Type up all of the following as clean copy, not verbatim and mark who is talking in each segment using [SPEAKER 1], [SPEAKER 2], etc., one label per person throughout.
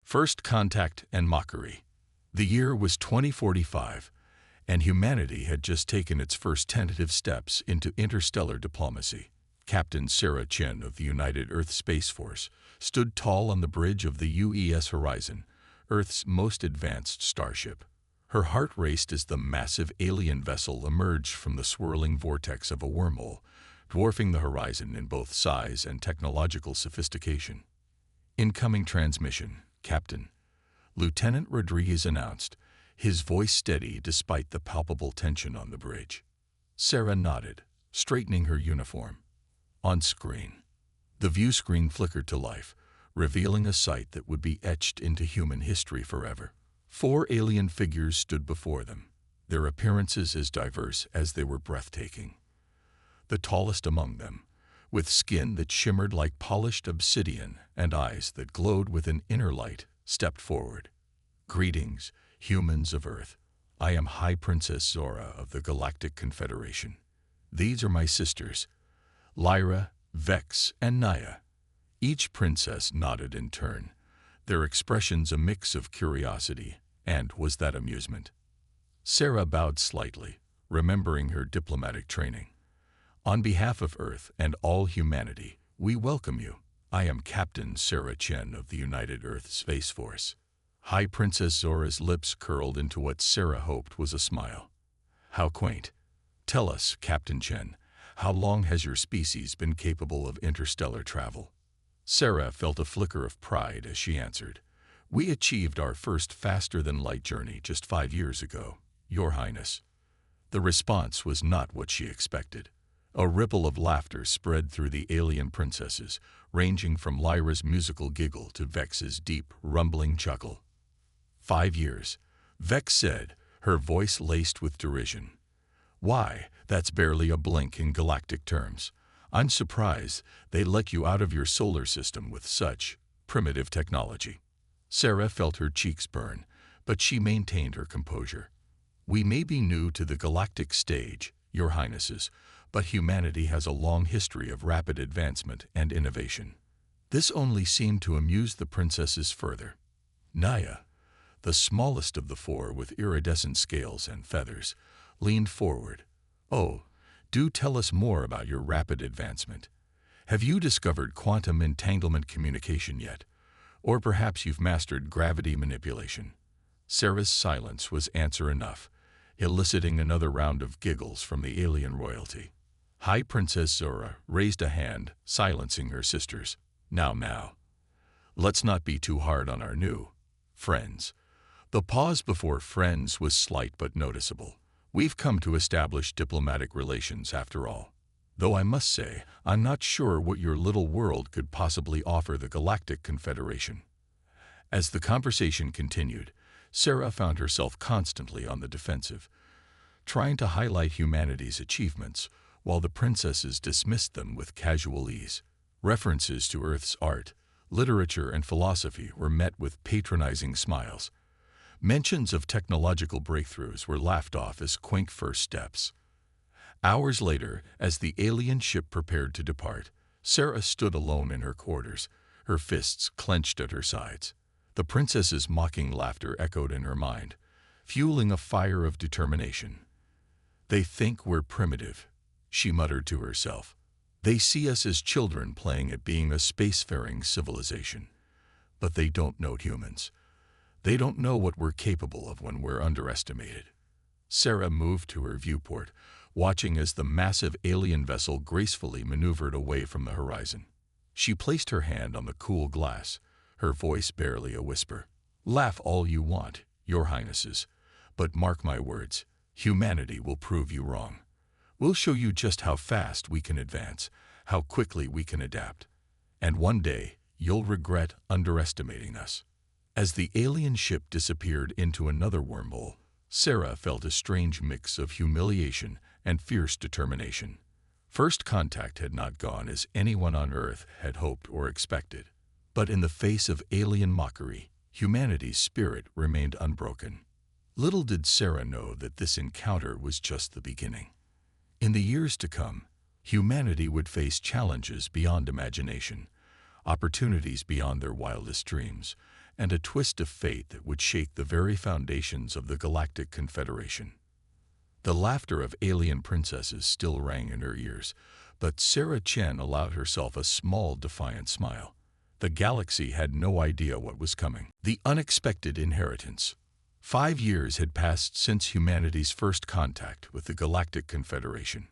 [SPEAKER 1] First contact and mockery. The year was 2045, and humanity had just taken its first tentative steps into interstellar diplomacy. Captain Sarah Chen of the United Earth Space Force stood tall on the bridge of the UES Horizon, Earth's most advanced starship. Her heart raced as the massive alien vessel emerged from the swirling vortex of a wormhole, dwarfing the horizon in both size and technological sophistication. Incoming transmission, Captain. Lieutenant Rodriguez announced, his voice steady despite the palpable tension on the bridge. Sarah nodded, straightening her uniform. On screen, the view screen flickered to life, revealing a sight that would be etched into human history forever. 4 alien figures stood before them, their appearances as diverse as they were breathtaking. The tallest among them, with skin that shimmered like polished obsidian and eyes that glowed with an inner light, stepped forward. Greetings, humans of Earth. I am High Princess Zora of the Galactic Confederation. These are my sisters, Lyra, Vex, and Naya. Each princess nodded in turn, their expressions a mix of curiosity and, was that amusement? Sarah bowed slightly, remembering her diplomatic training. On behalf of Earth and all humanity, we welcome you. I am Captain Sarah Chen of the United Earth Space Force. High Princess Zora's lips curled into what Sarah hoped was a smile. How quaint. Tell us, Captain Chen, how long has your species been capable of interstellar travel? Sarah felt a flicker of pride as she answered, we achieved our first faster-than-light journey just 5 years ago, Your Highness. The response was not what she expected. A ripple of laughter spread through the alien princesses, ranging from Lyra's musical giggle to Vex's deep, rumbling chuckle. 5 years, Vex said, her voice laced with derision. Why, that's barely a blink in galactic terms. I'm surprised they let you out of your solar system with such primitive technology. Sarah felt her cheeks burn, but she maintained her composure. We may be new to the galactic stage, Your Highnesses, but humanity has a long history of rapid advancement and innovation. This only seemed to amuse the princesses further. Naya, the smallest of the 4 with iridescent scales and feathers, leaned forward. Oh, do tell us more about your rapid advancement. Have you discovered quantum entanglement communication yet? Or perhaps you've mastered gravity manipulation? Sarah's silence was answer enough, eliciting another round of giggles from the alien royalty. High Princess Zora raised a hand, silencing her sisters. Now. Let's not be too hard on our new friends. The pause before friends was slight but noticeable. We've come to establish diplomatic relations after all. Though I must say, I'm not sure what your little world could possibly offer the Galactic Confederation. As the conversation continued, Sarah found herself constantly on the defensive, trying to highlight humanity's achievements, while the princesses dismissed them with casual ease. References to Earth's art, literature, and philosophy were met with patronizing smiles. Mentions of technological breakthroughs were laughed off as quaint first steps. Hours later, as the alien ship prepared to depart, Sarah stood alone in her quarters, her fists clenched at her sides. The princess's mocking laughter echoed in her mind, fueling a fire of determination. They think we're primitive, she muttered to herself. They see us as children playing at being a spacefaring civilization. But they don't know humans. They don't know what we're capable of when we're underestimated. Sarah moved to her viewport, watching as the massive alien vessel gracefully maneuvered away from the horizon. She placed her hand on the cool glass, her voice barely a whisper. Laugh all you want, Your Highnesses, but mark my words, humanity will prove you wrong. We'll show you just how fast we can advance, how quickly we can adapt. And one day, you'll regret underestimating us. As the alien ship disappeared into another wormhole, Sarah felt a strange mix of humiliation and fierce determination. First contact had not gone as anyone on Earth had hoped or expected. But in the face of alien mockery, humanity's spirit remained unbroken. Little did Sarah know that this encounter was just the beginning. In the years to come, humanity would face challenges beyond imagination, opportunities beyond their wildest dreams, and a twist of fate that would shake the very foundations of the Galactic Confederation. The laughter of alien princesses still rang in her ears, but Sarah Chen allowed herself a small, defiant smile. The galaxy had no idea what was coming. The unexpected inheritance. 5 years had passed since humanity's first contact with the Galactic Confederation.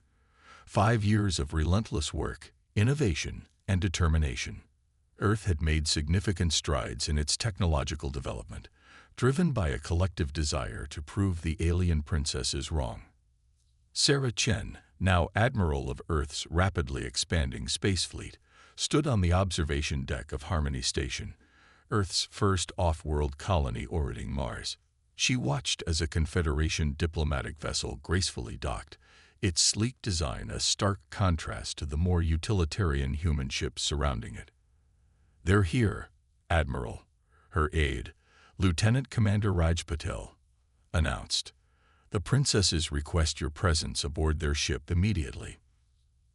[SPEAKER 1] 5 years of relentless work, innovation, and determination. Earth had made significant strides in its technological development, driven by a collective desire to prove the alien princesses wrong. Sarah Chen, now Admiral of Earth's rapidly expanding space fleet, stood on the observation deck of Harmony Station, Earth's first off-world colony orbiting Mars. She watched as a Confederation diplomatic vessel gracefully docked, its sleek design a stark contrast to the more utilitarian human ships surrounding it. "They're here, Admiral," her aide, Lieutenant Commander Raj Patel, announced. "The princesses request your presence aboard their ship immediately."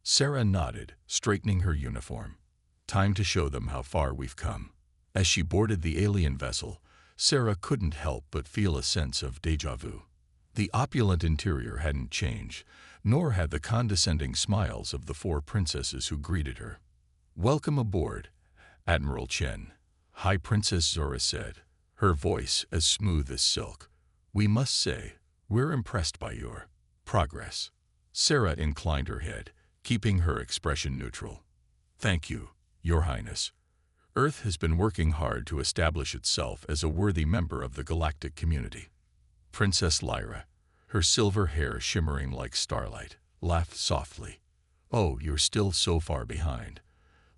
[SPEAKER 1] Sarah nodded, straightening her uniform. "Time to show them how far we've come." As she boarded the alien vessel, Sarah couldn't help but feel a sense of déjà vu. The opulent interior hadn't changed, nor had the condescending smiles of the 4 princesses who greeted her. "Welcome aboard, Admiral Chen," High Princess Zora said, her voice as smooth as silk. "We must say, we're impressed by your progress." Sarah inclined her head, keeping her expression neutral. "Thank you, Your Highness. Earth has been working hard to establish itself as a worthy member of the galactic community." Princess Lyra, her silver hair shimmering like starlight, laughed softly. "Oh, you're still so far behind.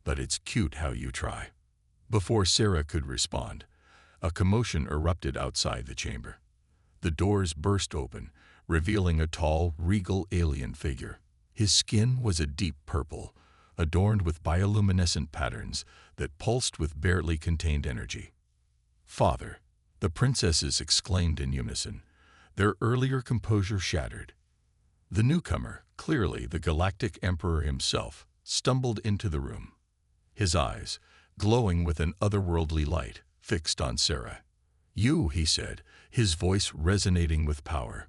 [SPEAKER 1] But it's cute how you try." Before Sarah could respond, a commotion erupted outside the chamber. The doors burst open, revealing a tall, regal alien figure. His skin was a deep purple, adorned with bioluminescent patterns that pulsed with barely contained energy. "Father," the princesses exclaimed in unison, their earlier composure shattered. The newcomer, clearly the Galactic Emperor himself, stumbled into the room. His eyes, glowing with an otherworldly light, fixed on Sarah. "You," he said, his voice resonating with power.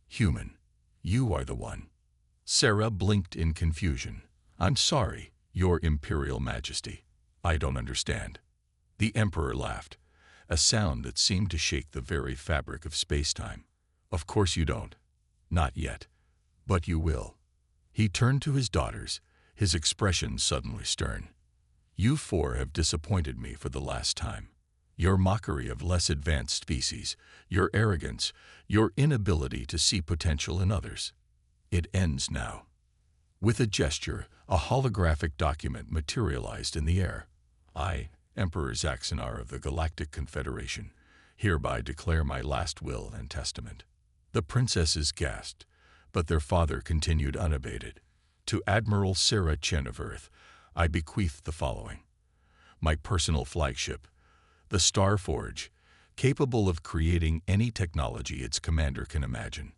[SPEAKER 1] "Human, you are the one." Sarah blinked in confusion. "I'm sorry, Your Imperial Majesty. I don't understand." The Emperor laughed, a sound that seemed to shake the very fabric of space-time. "Of course you don't. Not yet. But you will." He turned to his daughters, his expression suddenly stern. "You 4 have disappointed me for the last time. Your mockery of less advanced species, your arrogance, your inability to see potential in others. It ends now." With a gesture, a holographic document materialized in the air. "I, Emperor Zaxanar of the Galactic Confederation, hereby declare my last will and testament." The princesses gasped, but their father continued unabated. "To Admiral Sarah Chen of Earth, I bequeath the following. My personal flagship, the Star Forge, capable of creating any technology its commander can imagine.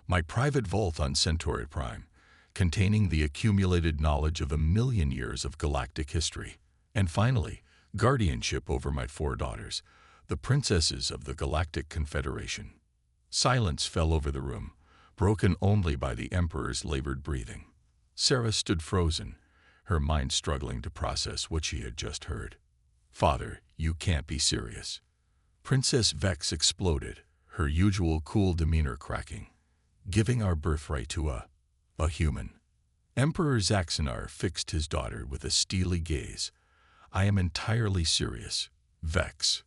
[SPEAKER 1] My private vault on Centauri Prime, containing the accumulated knowledge of 1,000,000 years of galactic history. And finally, guardianship over my 4 daughters, the princesses of the Galactic Confederation." Silence fell over the room, broken only by the Emperor's labored breathing. Sarah stood frozen, her mind struggling to process what she had just heard. "Father, you can't be serious." Princess Vex exploded, her usual cool demeanor cracking. "Giving our birthright to a human." Emperor Zaxanar fixed his daughter with a steely gaze. "I am entirely serious, Vex.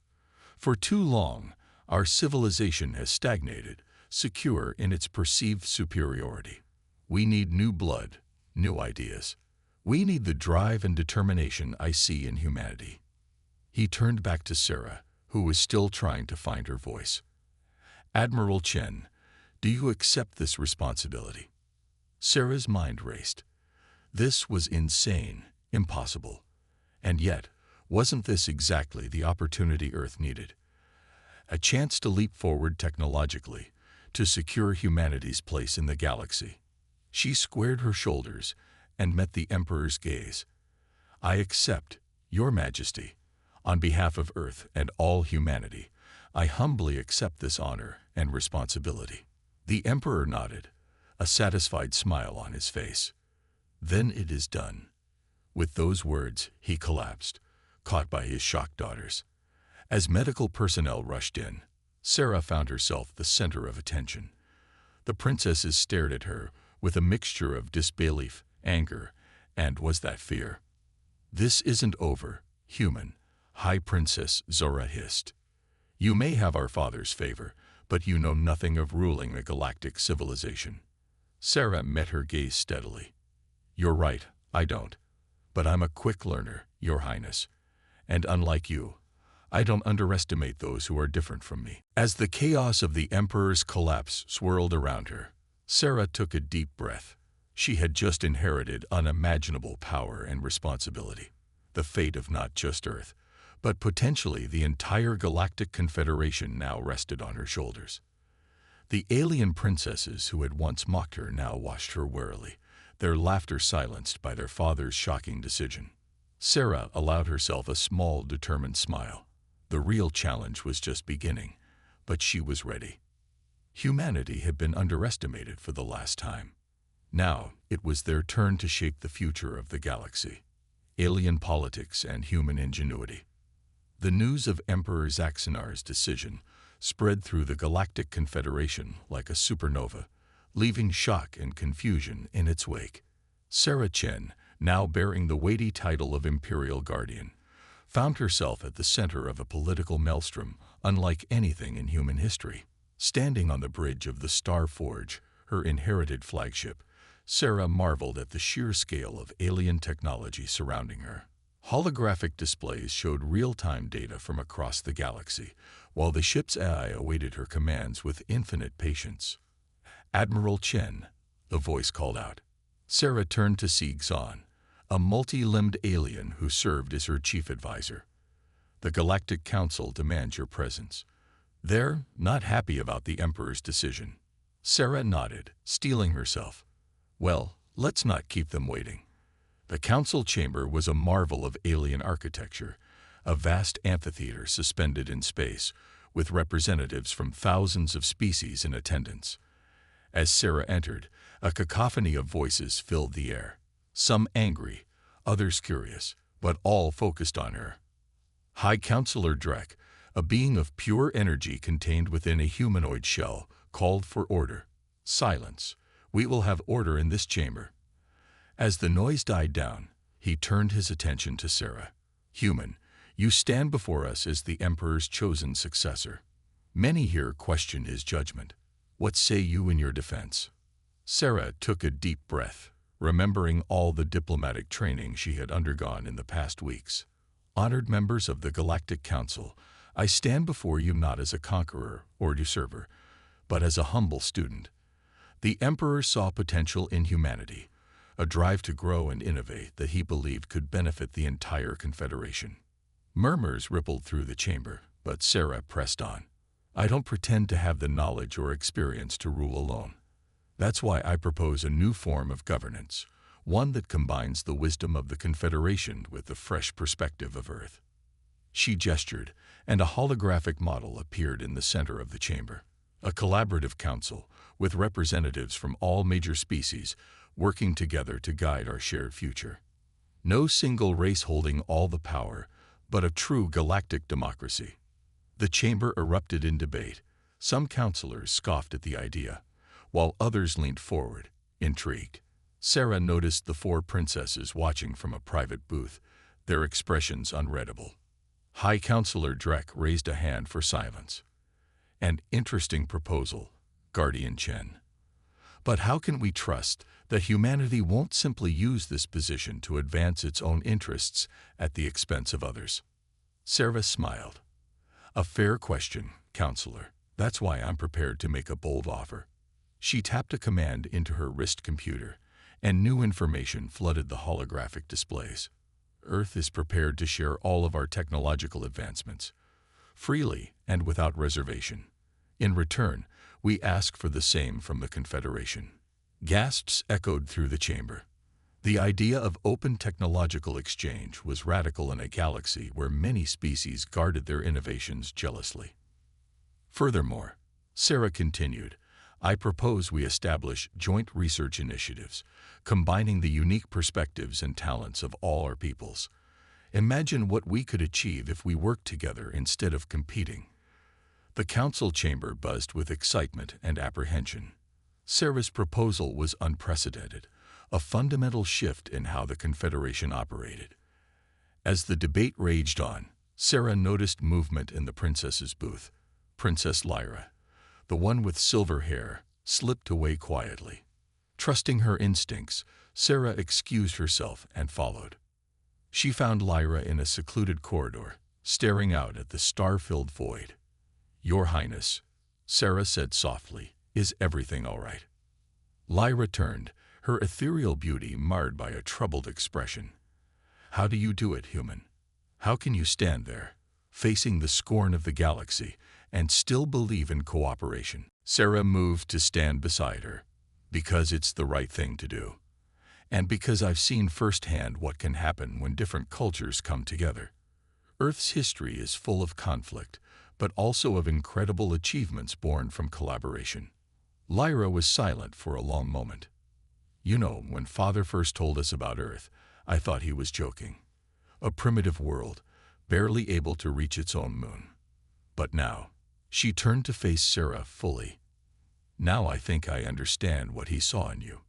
[SPEAKER 1] For too long, our civilization has stagnated, secure in its perceived superiority. We need new blood, new ideas. We need the drive and determination I see in humanity." He turned back to Sarah, who was still trying to find her voice. "Admiral Chen, do you accept this responsibility?" Sarah's mind raced. This was insane, impossible. And yet, wasn't this exactly the opportunity Earth needed? A chance to leap forward technologically, to secure humanity's place in the galaxy. She squared her shoulders and met the Emperor's gaze. "I accept, Your Majesty, On behalf of Earth and all humanity, I humbly accept this honor and responsibility." The Emperor nodded, a satisfied smile on his face. "Then it is done." With those words, he collapsed, caught by his shocked daughters. As medical personnel rushed in, Sarah found herself the center of attention. The princesses stared at her with a mixture of disbelief, anger, and was that fear. "This isn't over, human," High Princess Zora hissed. "You may have our father's favor, but you know nothing of ruling a galactic civilization." Sarah met her gaze steadily. "You're right, I don't. But I'm a quick learner, Your Highness. And unlike you, I don't underestimate those who are different from me." As the chaos of the Emperor's collapse swirled around her, Sarah took a deep breath. She had just inherited unimaginable power and responsibility. The fate of not just Earth, but potentially the entire Galactic Confederation now rested on her shoulders. The alien princesses who had once mocked her now watched her warily, their laughter silenced by their father's shocking decision. Sarah allowed herself a small, determined smile. The real challenge was just beginning, but she was ready. Humanity had been underestimated for the last time. Now it was their turn to shape the future of the galaxy. Alien politics and human ingenuity. The news of Emperor Zaxinar's decision spread through the Galactic Confederation like a supernova, leaving shock and confusion in its wake. Sarah Chen, now bearing the weighty title of Imperial Guardian, found herself at the center of a political maelstrom unlike anything in human history. Standing on the bridge of the Star Forge, her inherited flagship, Sarah marveled at the sheer scale of alien technology surrounding her. Holographic displays showed real-time data from across the galaxy, while the ship's AI awaited her commands with infinite patience. "Admiral Chen," the voice called out. Sarah turned to see Xan, a multi-limbed alien who served as her chief advisor. "The Galactic Council demands your presence. They're not happy about the Emperor's decision." Sarah nodded, steeling herself. "Well, let's not keep them waiting." The council chamber was a marvel of alien architecture, a vast amphitheater suspended in space, with representatives from thousands of species in attendance. As Sarah entered, a cacophony of voices filled the air, some angry, others curious, but all focused on her. High Counselor Drek, a being of pure energy contained within a humanoid shell, called for order. "Silence. We will have order in this chamber." As the noise died down, he turned his attention to Sarah. "Human, you stand before us as the Emperor's chosen successor. Many here question his judgment. What say you in your defense?" Sarah took a deep breath, remembering all the diplomatic training she had undergone in the past weeks. "Honored members of the Galactic Council, I stand before you not as a conqueror or usurper, but as a humble student. The Emperor saw potential in humanity, a drive to grow and innovate that he believed could benefit the entire Confederation." Murmurs rippled through the chamber, but Sarah pressed on. "I don't pretend to have the knowledge or experience to rule alone. That's why I propose a new form of governance, one that combines the wisdom of the Confederation with the fresh perspective of Earth." She gestured, and a holographic model appeared in the center of the chamber. A collaborative council, with representatives from all major species, working together to guide our shared future. No single race holding all the power, but a true galactic democracy. The chamber erupted in debate. Some counselors scoffed at the idea, while others leaned forward, intrigued. Sarah noticed the four princesses watching from a private booth, their expressions unreadable. High Counselor Drek raised a hand for silence. "An interesting proposal, Guardian Chen. But how can we trust that humanity won't simply use this position to advance its own interests at the expense of others?" Sarah smiled. "A fair question, Counselor. That's why I'm prepared to make a bold offer." She tapped a command into her wrist computer, and new information flooded the holographic displays. "Earth is prepared to share all of our technological advancements, freely and without reservation. In return, we ask for the same from the Confederation." Gasps echoed through the chamber. The idea of open technological exchange was radical in a galaxy where many species guarded their innovations jealously. Furthermore, Sarah continued, I propose we establish joint research initiatives, combining the unique perspectives and talents of all our peoples. Imagine what we could achieve if we worked together instead of competing. The council chamber buzzed with excitement and apprehension. Sarah's proposal was unprecedented, a fundamental shift in how the Confederation operated. As the debate raged on, Sarah noticed movement in the princess's booth. Princess Lyra, the one with silver hair, slipped away quietly. Trusting her instincts, Sarah excused herself and followed. She found Lyra in a secluded corridor, staring out at the star-filled void. Your Highness, Sarah said softly, is everything all right? Lyra turned, her ethereal beauty marred by a troubled expression. How do you do it, human? How can you stand there, facing the scorn of the galaxy, and still believe in cooperation? Sarah moved to stand beside her. Because it's the right thing to do. And because I've seen firsthand what can happen when different cultures come together. Earth's history is full of conflict, but also of incredible achievements born from collaboration. Lyra was silent for a long moment. You know, when Father first told us about Earth, I thought he was joking. A primitive world, barely able to reach its own moon. But now, she turned to face Sarah fully. Now I think I understand what he saw in you.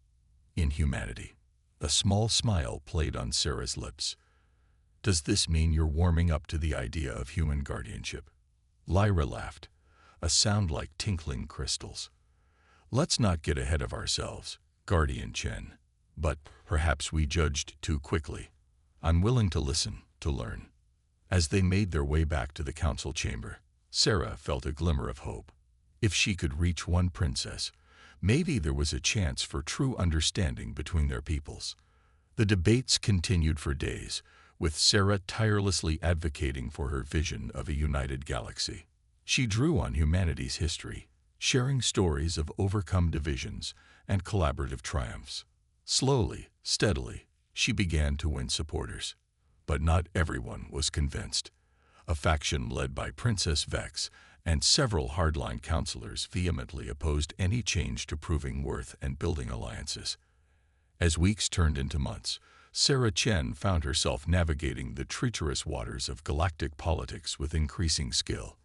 [SPEAKER 1] In humanity. A small smile played on Sarah's lips. Does this mean you're warming up to the idea of human guardianship? Lyra laughed, a sound like tinkling crystals. Let's not get ahead of ourselves, Guardian Chen. But perhaps we judged too quickly. I'm willing to listen, to learn. As they made their way back to the council chamber, Sarah felt a glimmer of hope. If she could reach one princess, maybe there was a chance for true understanding between their peoples. The debates continued for days, with Sarah tirelessly advocating for her vision of a united galaxy. She drew on humanity's history, sharing stories of overcome divisions and collaborative triumphs. Slowly, steadily, she began to win supporters. But not everyone was convinced. A faction led by Princess Vex and several hardline counselors vehemently opposed any change to proving worth and building alliances. As weeks turned into months, Sarah Chen found herself navigating the treacherous waters of galactic politics with increasing skill.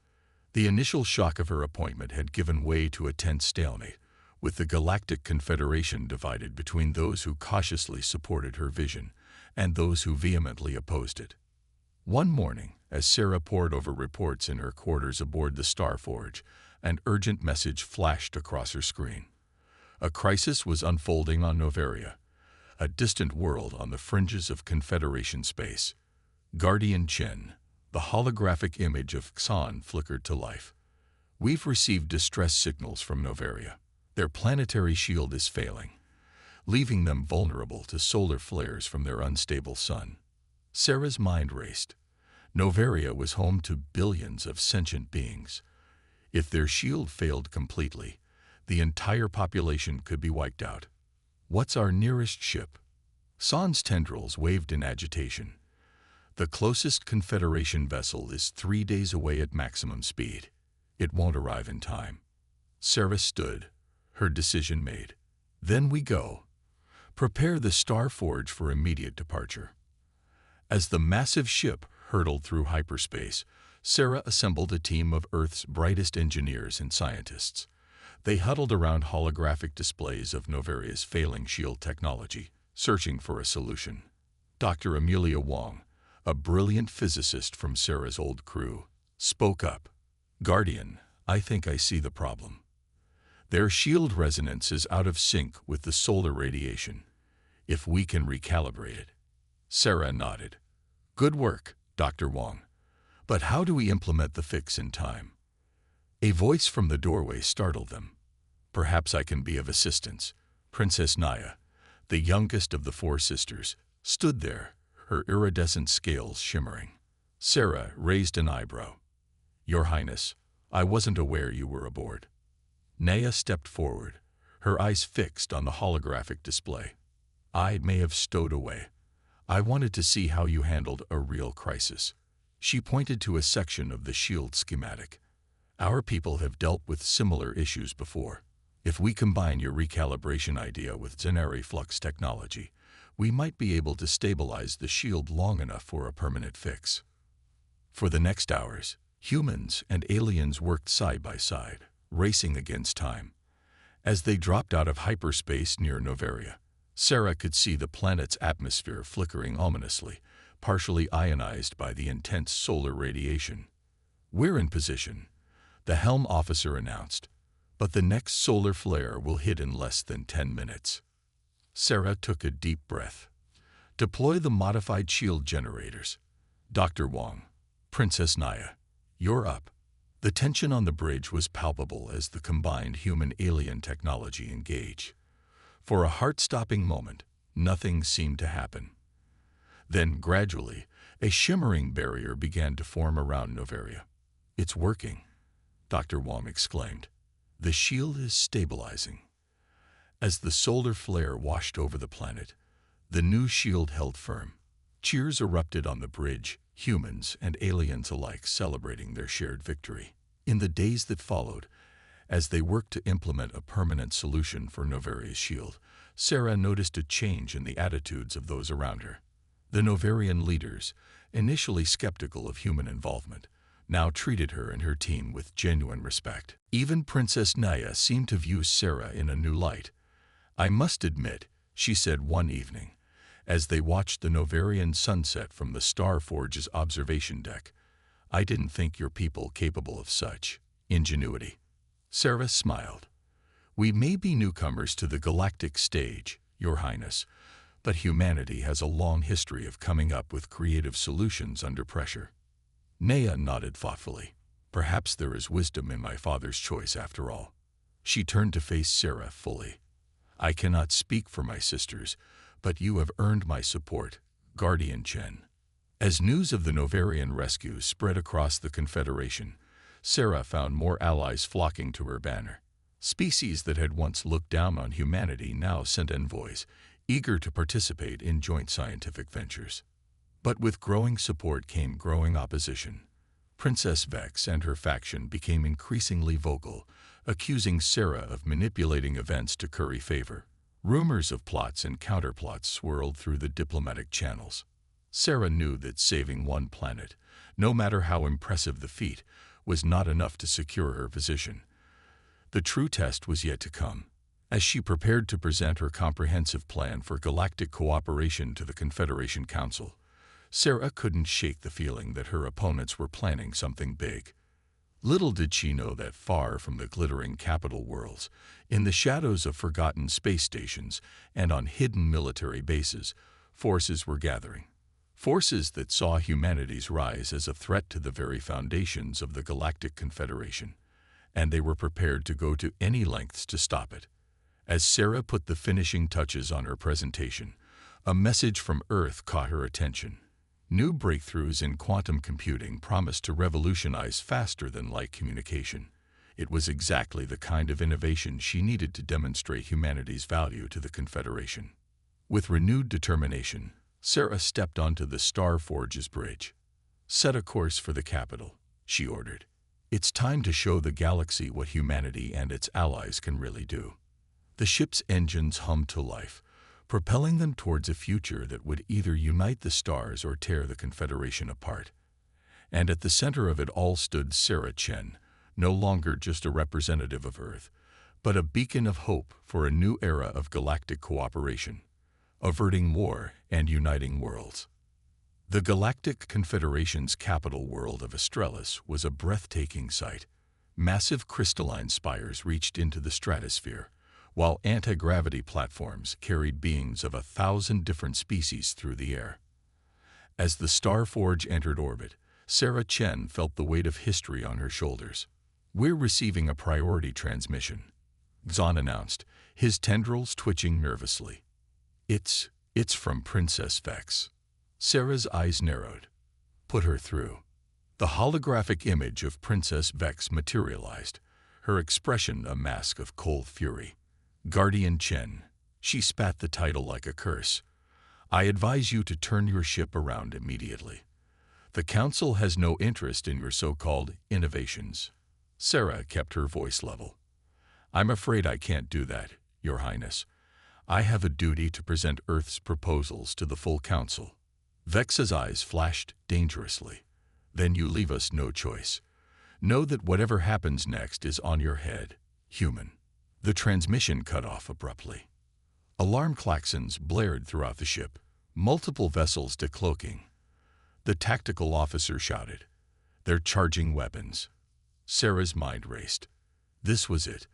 [SPEAKER 1] The initial shock of her appointment had given way to a tense stalemate, with the Galactic Confederation divided between those who cautiously supported her vision and those who vehemently opposed it. One morning, as Sarah pored over reports in her quarters aboard the Starforge, an urgent message flashed across her screen. A crisis was unfolding on Noveria, a distant world on the fringes of Confederation space. Guardian Chen, the holographic image of Xan, flickered to life. We've received distress signals from Noveria. Their planetary shield is failing, leaving them vulnerable to solar flares from their unstable sun. Sarah's mind raced. Noveria was home to billions of sentient beings. If their shield failed completely, the entire population could be wiped out. What's our nearest ship? San's tendrils waved in agitation. The closest Confederation vessel is 3 days away at maximum speed. It won't arrive in time. Sarah stood, her decision made. Then we go. Prepare the Starforge for immediate departure. As the massive ship hurtled through hyperspace, Sarah assembled a team of Earth's brightest engineers and scientists. They huddled around holographic displays of Noveria's failing shield technology, searching for a solution. Dr. Amelia Wong, a brilliant physicist from Sarah's old crew, spoke up. Guardian, I think I see the problem. Their shield resonance is out of sync with the solar radiation. If we can recalibrate it. Sarah nodded. Good work, Dr. Wong. But how do we implement the fix in time? A voice from the doorway startled them. Perhaps I can be of assistance. Princess Naya, the youngest of the 4 sisters, stood there, her iridescent scales shimmering. Sarah raised an eyebrow. Your Highness, I wasn't aware you were aboard. Naya stepped forward, her eyes fixed on the holographic display. I may have stowed away. I wanted to see how you handled a real crisis." She pointed to a section of the shield schematic. "Our people have dealt with similar issues before. If we combine your recalibration idea with Zenari flux technology, we might be able to stabilize the shield long enough for a permanent fix." For the next hours, humans and aliens worked side by side, racing against time. As they dropped out of hyperspace near Noveria, Sarah could see the planet's atmosphere flickering ominously, partially ionized by the intense solar radiation. "We're in position," the helm officer announced, "but the next solar flare will hit in less than 10 minutes. Sarah took a deep breath. "Deploy the modified shield generators. Dr. Wong, Princess Naya, you're up." The tension on the bridge was palpable as the combined human-alien technology engaged. For a heart-stopping moment, nothing seemed to happen. Then, gradually, a shimmering barrier began to form around Noveria. "It's working," Dr. Wong exclaimed. "The shield is stabilizing." As the solar flare washed over the planet, the new shield held firm. Cheers erupted on the bridge, humans and aliens alike celebrating their shared victory. In the days that followed, as they worked to implement a permanent solution for Noveria's shield, Sarah noticed a change in the attitudes of those around her. The Noverian leaders, initially skeptical of human involvement, now treated her and her team with genuine respect. Even Princess Naya seemed to view Sarah in a new light. "I must admit," she said one evening, as they watched the Noverian sunset from the Starforge's observation deck, "I didn't think your people capable of such ingenuity." Sarah smiled. "We may be newcomers to the galactic stage, Your Highness, but humanity has a long history of coming up with creative solutions under pressure." Naya nodded thoughtfully. "Perhaps there is wisdom in my father's choice after all." She turned to face Sarah fully. "I cannot speak for my sisters, but you have earned my support, Guardian Chen." As news of the Noverian rescue spread across the Confederation, Sarah found more allies flocking to her banner. Species that had once looked down on humanity now sent envoys, eager to participate in joint scientific ventures. But with growing support came growing opposition. Princess Vex and her faction became increasingly vocal, accusing Sarah of manipulating events to curry favor. Rumors of plots and counterplots swirled through the diplomatic channels. Sarah knew that saving one planet, no matter how impressive the feat, was not enough to secure her position. The true test was yet to come. As she prepared to present her comprehensive plan for galactic cooperation to the Confederation Council, Sarah couldn't shake the feeling that her opponents were planning something big. Little did she know that far from the glittering capital worlds, in the shadows of forgotten space stations and on hidden military bases, forces were gathering. Forces that saw humanity's rise as a threat to the very foundations of the Galactic Confederation, and they were prepared to go to any lengths to stop it. As Sarah put the finishing touches on her presentation, a message from Earth caught her attention. New breakthroughs in quantum computing promised to revolutionize faster-than-light communication. It was exactly the kind of innovation she needed to demonstrate humanity's value to the Confederation. With renewed determination, Sarah stepped onto the Starforge's bridge. "Set a course for the capital," she ordered. "It's time to show the galaxy what humanity and its allies can really do." The ship's engines hummed to life, propelling them towards a future that would either unite the stars or tear the Confederation apart. And at the center of it all stood Sarah Chen, no longer just a representative of Earth, but a beacon of hope for a new era of galactic cooperation, averting war and uniting worlds. The Galactic Confederation's capital world of Astralis was a breathtaking sight. Massive crystalline spires reached into the stratosphere, while anti-gravity platforms carried beings of 1,000 different species through the air. As the Starforge entered orbit, Sarah Chen felt the weight of history on her shoulders. "We're receiving a priority transmission," Zahn announced, his tendrils twitching nervously. It's from Princess Vex." Sarah's eyes narrowed. "Put her through." The holographic image of Princess Vex materialized, her expression a mask of cold fury. "Guardian Chen," She spat the title like a curse. I advise you to turn your ship around immediately. The Council has no interest in your so-called innovations. Sarah kept her voice level. I'm afraid I can't do that, Your Highness. I have a duty to present Earth's proposals to the full Council. Vex's eyes flashed dangerously. Then you leave us no choice. Know that whatever happens next is on your head, human. The transmission cut off abruptly. Alarm klaxons blared throughout the ship, multiple vessels decloaking. The tactical officer shouted, "They're charging weapons." Sarah's mind raced. This was it,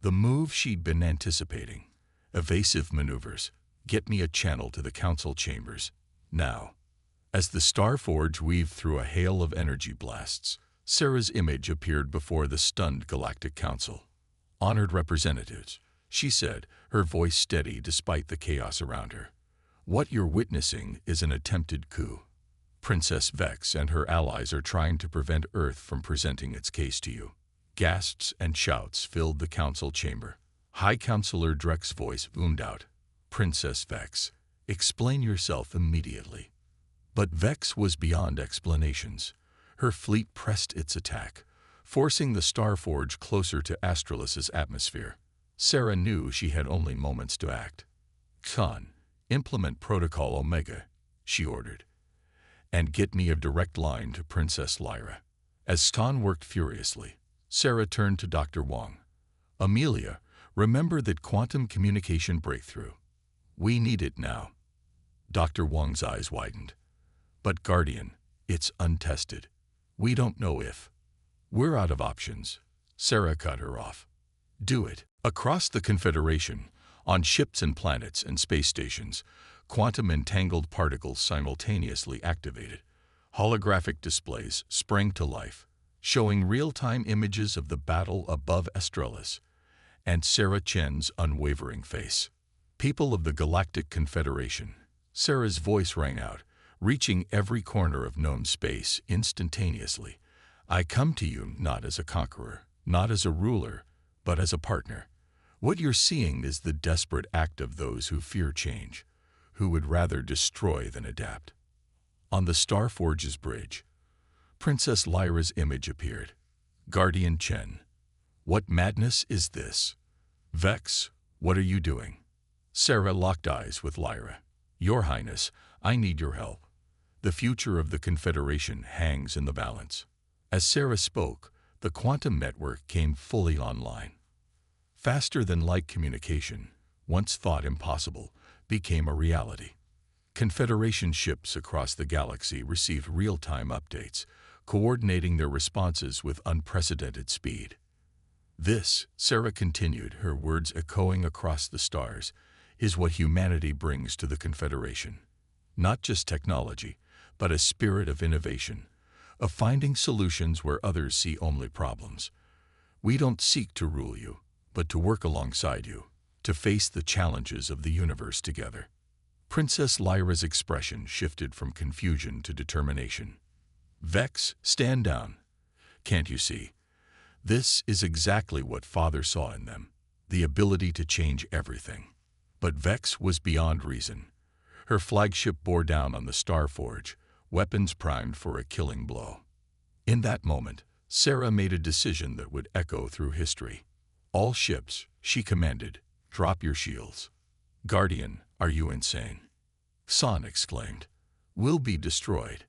[SPEAKER 1] the move she'd been anticipating. Evasive maneuvers. Get me a channel to the council chambers. Now. As the Starforge weaved through a hail of energy blasts, Sarah's image appeared before the stunned Galactic Council. Honored representatives, she said, her voice steady despite the chaos around her. What you're witnessing is an attempted coup. Princess Vex and her allies are trying to prevent Earth from presenting its case to you. Gasps and shouts filled the council chamber. High Counselor Drek's voice boomed out. Princess Vex, explain yourself immediately. But Vex was beyond explanations. Her fleet pressed its attack, forcing the Starforge closer to Astralus's atmosphere. Sarah knew she had only moments to act. Khan, implement Protocol Omega, she ordered. And get me a direct line to Princess Lyra. As Khan worked furiously, Sarah turned to Dr. Wong. Amelia, remember that quantum communication breakthrough. We need it now. Dr. Wong's eyes widened. But Guardian, it's untested. We don't know if. We're out of options. Sarah cut her off. Do it. Across the Confederation, on ships and planets and space stations, quantum entangled particles simultaneously activated. Holographic displays sprang to life, showing real-time images of the battle above Astralis and Sarah Chen's unwavering face. People of the Galactic Confederation. Sarah's voice rang out, reaching every corner of known space instantaneously. I come to you not as a conqueror, not as a ruler, but as a partner. What you're seeing is the desperate act of those who fear change, who would rather destroy than adapt. On the Starforge's bridge, Princess Lyra's image appeared. Guardian Chen. What madness is this? Vex, what are you doing? Sarah locked eyes with Lyra. Your Highness, I need your help. The future of the Confederation hangs in the balance. As Sarah spoke, the quantum network came fully online. Faster than light communication, once thought impossible, became a reality. Confederation ships across the galaxy received real-time updates, coordinating their responses with unprecedented speed. This, Sarah continued, her words echoing across the stars, is what humanity brings to the Confederation. Not just technology, but a spirit of innovation, of finding solutions where others see only problems. We don't seek to rule you, but to work alongside you, to face the challenges of the universe together. Princess Lyra's expression shifted from confusion to determination. Vex, stand down. Can't you see? This is exactly what Father saw in them, the ability to change everything. But Vex was beyond reason. Her flagship bore down on the Starforge, weapons primed for a killing blow. In that moment, Sarah made a decision that would echo through history. All ships, she commanded, drop your shields. Guardian, are you insane? San exclaimed. We'll be destroyed.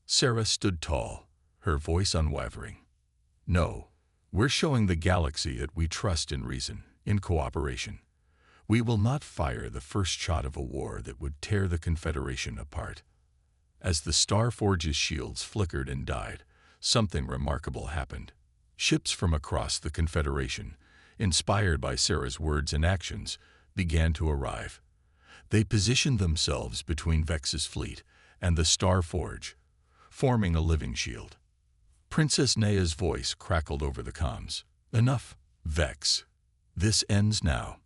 [SPEAKER 1] Sarah stood tall, her voice unwavering. No, we're showing the galaxy that we trust in reason, in cooperation. We will not fire the first shot of a war that would tear the Confederation apart. As the Starforge's shields flickered and died, something remarkable happened. Ships from across the Confederation, inspired by Sarah's words and actions, began to arrive. They positioned themselves between Vex's fleet and the Starforge, forming a living shield. Princess Nea's voice crackled over the comms. Enough, Vex. This ends now.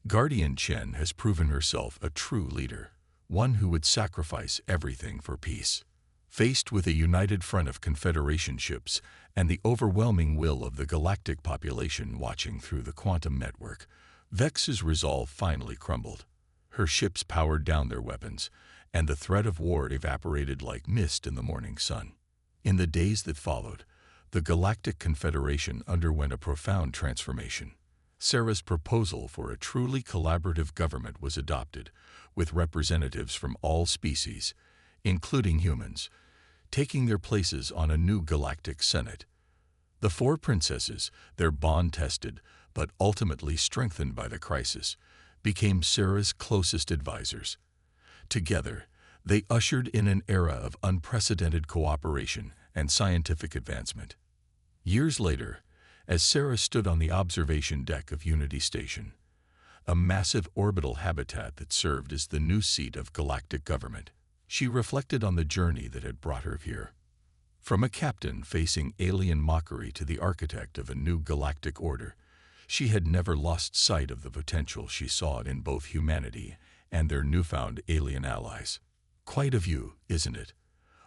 [SPEAKER 1] Guardian Chen has proven herself a true leader, one who would sacrifice everything for peace. Faced with a united front of Confederation ships and the overwhelming will of the galactic population watching through the quantum network, Vex's resolve finally crumbled. Her ships powered down their weapons, and the threat of war evaporated like mist in the morning sun. In the days that followed, the Galactic Confederation underwent a profound transformation. Sarah's proposal for a truly collaborative government was adopted, with representatives from all species, including humans, taking their places on a new galactic senate. The four princesses, their bond tested but ultimately strengthened by the crisis, became Sarah's closest advisors. Together, they ushered in an era of unprecedented cooperation and scientific advancement. Years later, as Sarah stood on the observation deck of Unity Station, a massive orbital habitat that served as the new seat of galactic government, she reflected on the journey that had brought her here. From a captain facing alien mockery to the architect of a new galactic order, she had never lost sight of the potential she saw in both humanity and their newfound alien allies. "Quite a view, isn't it?"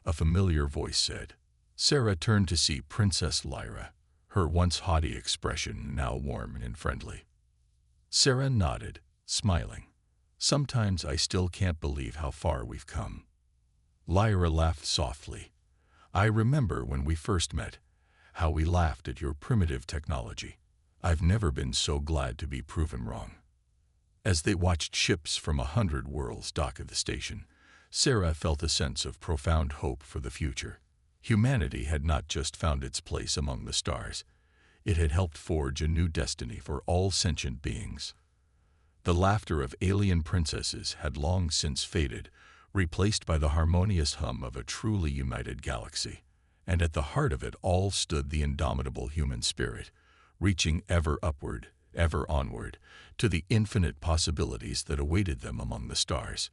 [SPEAKER 1] a familiar voice said. Sarah turned to see Princess Lyra, her once haughty expression now warm and friendly. Sarah nodded, smiling. "Sometimes I still can't believe how far we've come." Lyra laughed softly. "I remember when we first met, how we laughed at your primitive technology. I've never been so glad to be proven wrong." As they watched ships from 100 worlds dock at the station, Sarah felt a sense of profound hope for the future. Humanity had not just found its place among the stars. It had helped forge a new destiny for all sentient beings. The laughter of alien princesses had long since faded, replaced by the harmonious hum of a truly united galaxy. And at the heart of it all stood the indomitable human spirit, reaching ever upward, ever onward, to the infinite possibilities that awaited them among the stars.